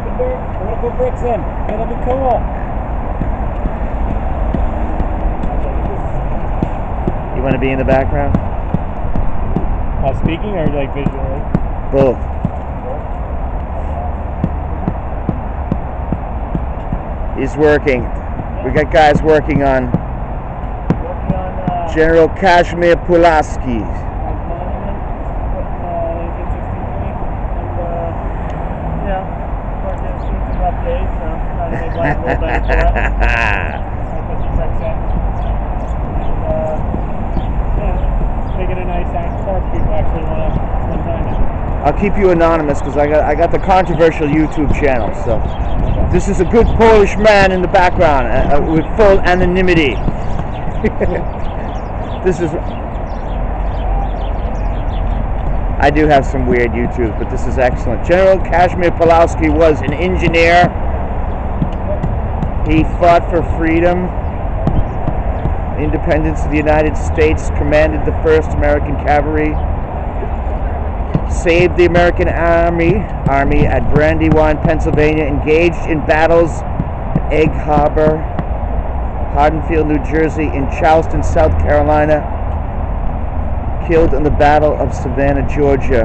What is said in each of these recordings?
carpenter. We're gonna put bricks in. It'll be cool. You want to be in the background? Speaking or like visually? Both. He's working. We got guys working on General Kazimir Pulaski. I'll keep you anonymous because I got the controversial YouTube channel. So this is a good Polish man in the background with full anonymity. I do have some weird YouTube, but this is excellent. General Kazimir Pulaski was an engineer. He fought for freedom, independence of the United States, commanded the 1st American Cavalry, saved the American Army at Brandywine, Pennsylvania, engaged in battles at Egg Harbor, Haddonfield, New Jersey, in Charleston, South Carolina, killed in the Battle of Savannah, Georgia,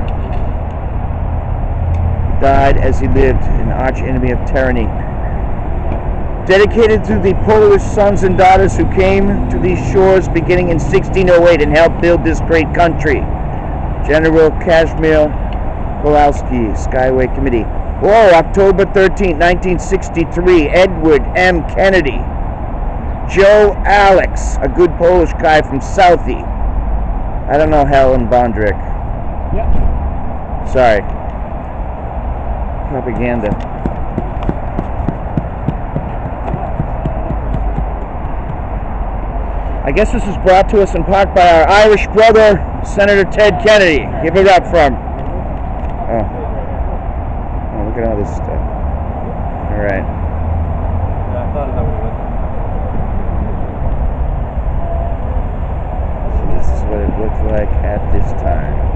died as he lived, an arch enemy of tyranny. Dedicated to the Polish sons and daughters who came to these shores beginning in 1608 and helped build this great country. General Kazimir Pulaski, Skyway Committee. Whoa, October 13, 1963, Edward M. Kennedy. Joe Alex, a good Polish guy from Southie. I don't know Helen Bondrick. Yep. Sorry. Propaganda. I guess this is brought to us in part by our Irish brother, Senator Ted Kennedy. Give it up for him. Oh, look at all this stuff. All right. Yeah, I thought that So this is what it looked like at this time.